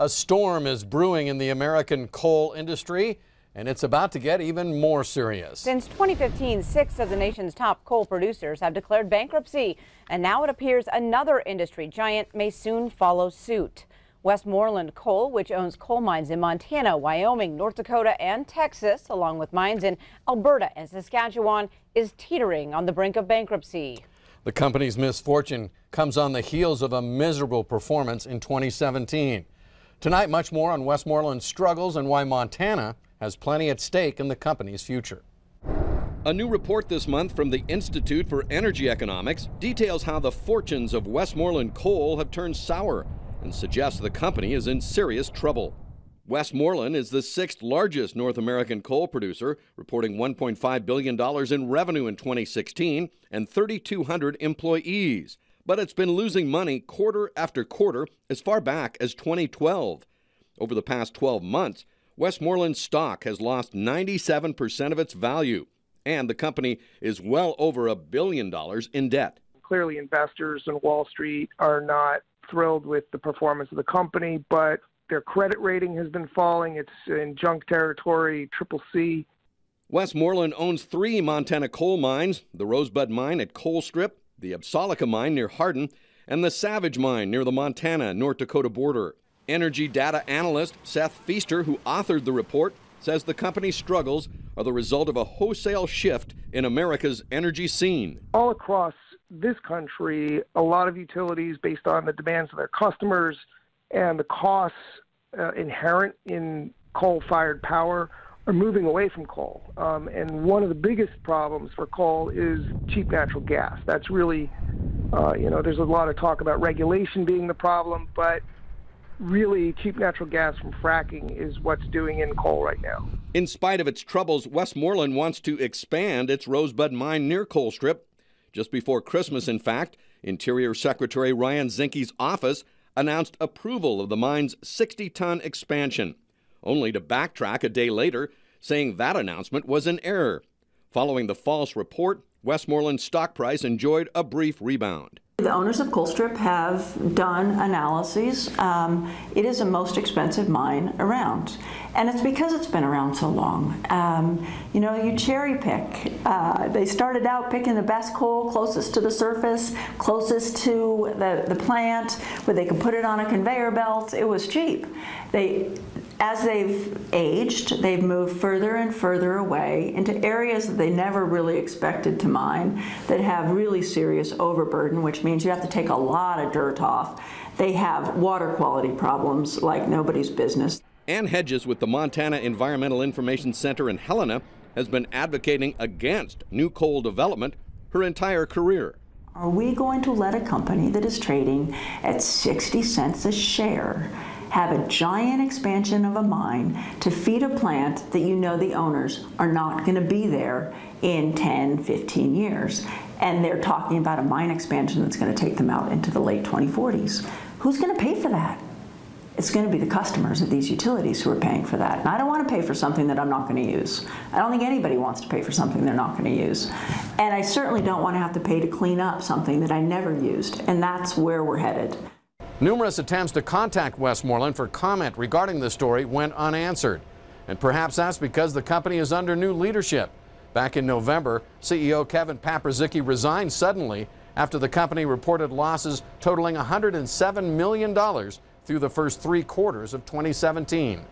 A storm is brewing in the American coal industry, and it's about to get even more serious. Since 2015, 6 of the nation's top coal producers have declared bankruptcy, and now it appears another industry giant may soon follow suit. Westmoreland Coal, which owns coal mines in Montana, Wyoming, North Dakota, and Texas, along with mines in Alberta and Saskatchewan, is teetering on the brink of bankruptcy. The company's misfortune comes on the heels of a miserable performance in 2017. Tonight, much more on Westmoreland's struggles and why Montana has plenty at stake in the company's future. A new report this month from the Institute for Energy Economics details how the fortunes of Westmoreland Coal have turned sour and suggests the company is in serious trouble. Westmoreland is the 6th largest North American coal producer, reporting $1.5 billion in revenue in 2016 and 3,200 employees. But it's been losing money quarter after quarter as far back as 2012. Over the past 12 months, Westmoreland stock has lost 97% of its value, and the company is well over $1 billion in debt. Clearly, investors on Wall Street are not thrilled with the performance of the company, but their credit rating has been falling. It's in junk territory, CCC. Westmoreland owns 3 Montana coal mines: the Rosebud Mine at Coal Strip, the Absolica Mine near Hardin, and the Savage Mine near the Montana-North Dakota border. Energy data analyst Seth Feaster, who authored the report, says the company's struggles are the result of a wholesale shift in America's energy scene. All across this country, a lot of utilities, based on the demands of their customers and the costs inherent in coal-fired power, are moving away from coal. And one of the biggest problems for coal is cheap natural gas. That's really, there's a lot of talk about regulation being the problem, but really cheap natural gas from fracking is what's doing in coal right now. In spite of its troubles, Westmoreland wants to expand its Rosebud Mine near Coal Strip. Just before Christmas, in fact, Interior Secretary Ryan Zinke's office announced approval of the mine's 60-ton expansion, only to backtrack a day later, saying that announcement was an error. Following the false report, Westmoreland's stock price enjoyed a brief rebound. The owners of Coal Strip have done analyses. It is the most expensive mine around, and it's because it's been around so long. You cherry pick. They started out picking the best coal closest to the surface, closest to the plant, where they could put it on a conveyor belt. It was cheap. As they've aged, they've moved further and further away into areas that they never really expected to mine, that have really serious overburden, which means you have to take a lot of dirt off. They have water quality problems like nobody's business. Ann Hedges with the Montana Environmental Information Center in Helena has been advocating against new coal development her entire career. Are we going to let a company that is trading at 60 cents a share have a giant expansion of a mine to feed a plant that the owners are not going to be there in 10, 15 years? And they're talking about a mine expansion that's going to take them out into the late 2040s. Who's going to pay for that? It's going to be the customers of these utilities who are paying for that. And I don't want to pay for something that I'm not going to use. I don't think anybody wants to pay for something they're not going to use. And I certainly don't want to have to pay to clean up something that I never used. And that's where we're headed. Numerous attempts to contact Westmoreland for comment regarding the story went unanswered. And perhaps that's because the company is under new leadership. Back in November, CEO Kevin Paprzycki resigned suddenly after the company reported losses totaling $107 million through the first 3 quarters of 2017.